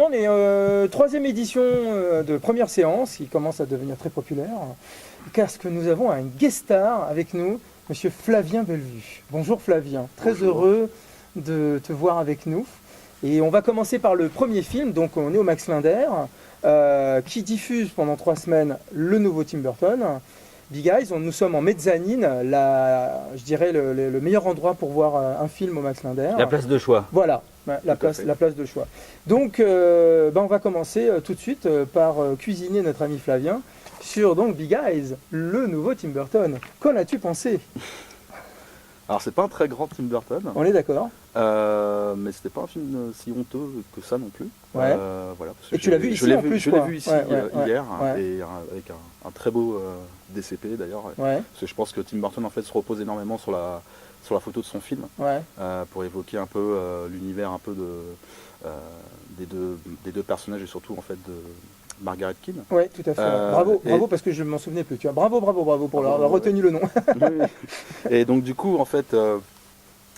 Burton et troisième édition de première séance qui commence à devenir très populaire. Parce que nous avons un guest star avec nous, Monsieur Flavien Bellevue. Bonjour Flavien, très heureux de te voir avec nous. Et on va commencer par le premier film, donc on est au Max Linder, qui diffuse pendant 3 semaines le nouveau Tim Burton. Big Eyes, nous sommes en mezzanine, je dirais le meilleur endroit pour voir un film au Max Linder. La place de choix. Voilà, la place de choix. Donc on va commencer tout de suite par cuisiner notre ami Flavien sur donc Big Eyes, le nouveau Tim Burton. Qu'en as-tu pensé? Alors c'est pas un très grand Tim Burton. On est d'accord. Mais c'était pas un film si honteux que ça non plus. Ouais. Voilà, parce et que tu l'as vu ici en plus, je l'ai vu ici hier, ouais. et avec un très beau DCP d'ailleurs. Ouais. Parce que je pense que Tim Burton en fait se repose énormément sur la photo de son film, Ouais. pour évoquer un peu l'univers un peu des deux personnages et surtout en fait de Margaret Keane. Oui, tout à fait. Bravo parce que je m'en souvenais plus. Tu vois, bravo pour avoir retenu le nom. Oui. Et donc du coup, en fait,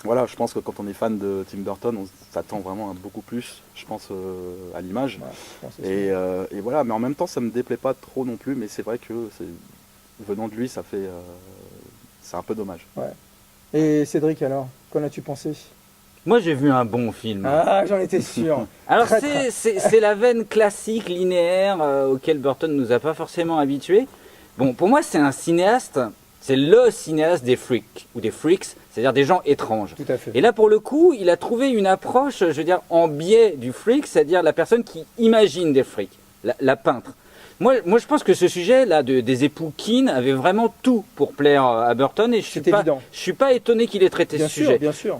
voilà, je pense que quand on est fan de Tim Burton, on s'attend vraiment à beaucoup plus, je pense, à l'image. Ouais, et voilà, mais en même temps, ça me déplaît pas trop non plus, mais c'est vrai que venant de lui, ça fait, c'est un peu dommage. Ouais. Et Cédric alors, qu'en as-tu pensé? Moi j'ai vu un bon film. Ah, j'en étais sûr. Alors c'est la veine classique, linéaire, auquel Burton nous a pas forcément habitués. Bon, pour moi c'est un cinéaste, c'est le cinéaste des freaks, ou des freaks, c'est-à-dire des gens étranges. Tout à fait. Et là pour le coup, il a trouvé une approche, je veux dire, en biais du freak, c'est-à-dire la personne qui imagine des freaks, la peintre. Moi, je pense que ce sujet-là des époux Keane avait vraiment tout pour plaire à Burton, et je suis pas étonné qu'il ait traité ce sujet. Bien sûr.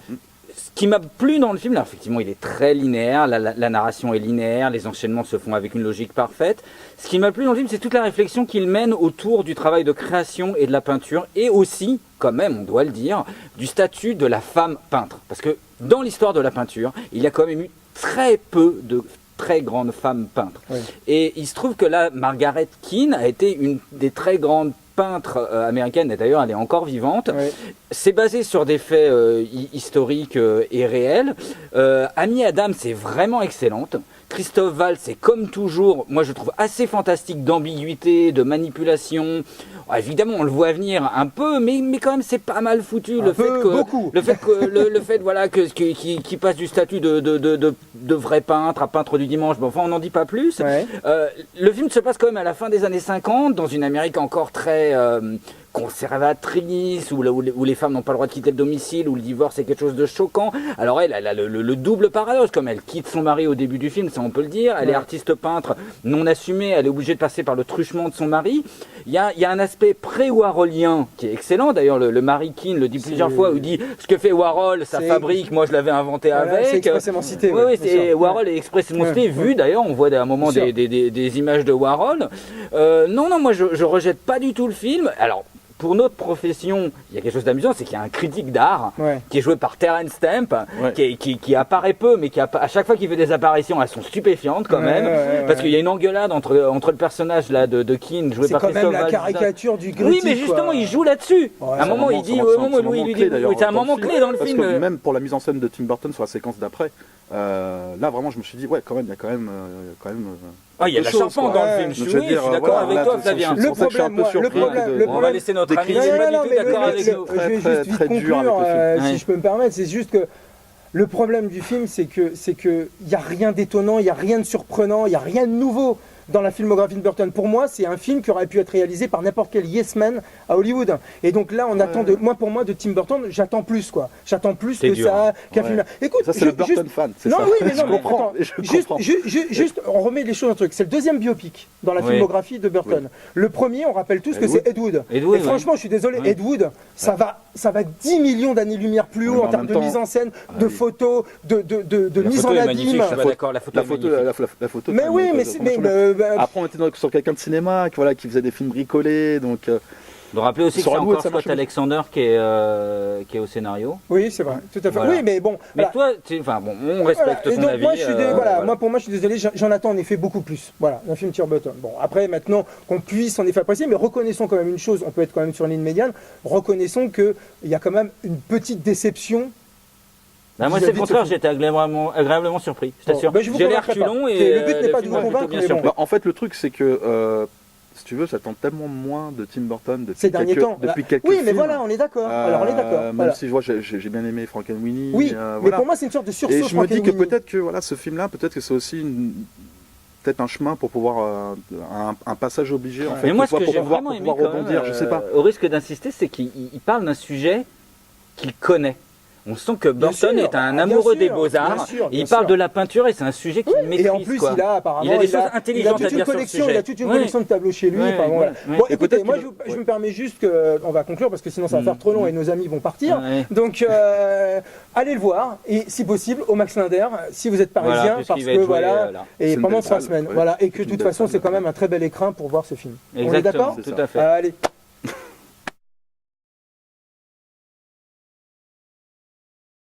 Ce qui m'a plu dans le film, là, effectivement, il est très linéaire, la narration est linéaire, les enchaînements se font avec une logique parfaite. Ce qui m'a plu dans le film, c'est toute la réflexion qu'il mène autour du travail de création et de la peinture, et aussi, quand même, on doit le dire, du statut de la femme peintre. Parce que dans l'histoire de la peinture, il y a quand même eu très peu de très grandes femmes peintres. Oui. Et il se trouve que là, Margaret Keane a été une des très grandes peintre américaine, et d'ailleurs elle est encore vivante. Oui. C'est basé sur des faits historiques et réels. Amy Adams est vraiment excellente. Christophe Waltz c'est comme toujours, moi je trouve assez fantastique d'ambiguïté, de manipulation. Évidemment on le voit venir un peu, mais quand même c'est pas mal foutu. Le fait voilà qu'il passe du statut de vrai peintre à peintre du dimanche, bon, enfin on n'en dit pas plus. Ouais. Le film se passe quand même à la fin des années 50, dans une Amérique encore très conservatrice, où les femmes n'ont pas le droit de quitter le domicile, où le divorce est quelque chose de choquant. Alors elle a le double paradoxe, comme elle quitte son mari au début du film, ça on peut le dire, elle est artiste peintre non assumée, elle est obligée de passer par le truchement de son mari. Il y a un aspect pré-warholien qui est excellent, d'ailleurs le mari Keane le dit plusieurs fois, où il dit ce que fait Warhol, sa fabrique, moi je l'avais inventé avec. C'est expressément cité. Oui, Warhol est expressément cité, vu d'ailleurs, on voit à un moment des images de Warhol. Non, moi je rejette pas du tout le film. Alors, pour notre profession, il y a quelque chose d'amusant, c'est qu'il y a un critique d'art qui est joué par Terence Stamp, qui apparaît peu, mais à chaque fois qu'il fait des apparitions, elles sont stupéfiantes quand même, parce qu'il y a une engueulade entre le personnage là de Keane, joué par Christophe Waltz. C'est quand même la caricature du critique. Oui, mais justement, il joue là-dessus. À un moment, il dit, c'est un moment clé dans le film. Parce que même pour la mise en scène de Tim Burton sur la séquence d'après, là vraiment, je me suis dit, quand même, il y a quand même il y a de la charpente dans le film. Je suis d'accord avec toi, Flavien. Le problème, on va laisser notre ami. Je suis pas du tout d'accord avec vous. Je vais juste vite conclure, si je peux me permettre. C'est juste que le problème du film, c'est que il y a rien d'étonnant, il y a rien de surprenant, il y a rien de nouveau dans la filmographie de Burton. Pour moi, c'est un film qui aurait pu être réalisé par n'importe quel yes man à Hollywood. Et donc là, on attend pour moi, de Tim Burton, j'attends plus, quoi. J'attends plus que ça, qu'un film. Écoute, ça c'est le Burton fan, c'est ça. Non, oui, mais non, juste, on remet les choses dans le truc. C'est le deuxième biopic dans la filmographie de Burton. Le premier, on rappelle tous que c'est Ed Wood. Et franchement, je suis désolé, Ed Wood, ça va 10 millions d'annélumes plus haut en termes de mise en scène, de photos, de mise en abîme. La photo. Mais oui, mais après, on était sur quelqu'un de cinéma qui faisait des films bricolés, donc. De rappeler aussi que c'est encore Scott Alexander qui est au scénario. Oui, c'est vrai, tout à fait. Voilà. Oui, mais bon. Mais toi, on respecte ton avis. Moi, je suis désolé, j'en attends en effet beaucoup plus. Voilà, un film Tim Burton. Bon, après, maintenant qu'on puisse en effet apprécier, mais reconnaissons quand même une chose, on peut être quand même sur une ligne médiane, reconnaissons qu'il y a quand même une petite déception Bah moi c'est le contraire, j'étais agréablement surpris, je t'assure. Bah, je vous J'ai l'air convaincrai pas. culon et Le but n'est pas de film vous m'a plutôt convaincre, bien mais bon. surpris. En fait, le truc, c'est que, si tu veux, j'attends tellement moins de Tim Burton Ces derniers temps. depuis quelques Oui, films. mais voilà, on est d'accord. Alors on est d'accord. Même Voilà. si je vois, j'ai bien aimé Frankenweenie. Oui, mais voilà. pour moi c'est une sorte de sursaut. Et je me dis que Frankenweenie. peut-être que voilà, ce film-là, peut-être que c'est aussi peut-être un chemin pour pouvoir un passage obligé en fait. Mais moi, pour ce que j'ai pouvoir vraiment aimé, pouvoir quand rebondir, même, je sais pas. au risque d'insister, c'est qu'il parle d'un sujet qu'il connaît. On sent que Burton est un amoureux des beaux-arts. Il parle de la peinture et c'est un sujet qu'il maîtrise. Et en plus, quoi. il a apparemment Il a des choses intelligentes il a à toute une dire sur le collection, sujet. il a toute une collection de tableaux chez lui. Ouais, Enfin, bon, voilà. ouais. Bon, Et écoutez, peut-être moi que- je me permets juste qu'on va conclure parce que sinon ça va faire trop long et nos amis vont partir. Ouais. Donc allez le voir et si possible au Max Linder si vous êtes Voilà, parisien puisqu'il parce va que être joué, voilà là. et C'est une pendant belle 3 salle, semaines ouais. voilà et que de C'est une toute belle façon salle. c'est quand même un très bel écran pour voir ce film. On est Exactement, d'accord C'est tout ça. à fait. Allez.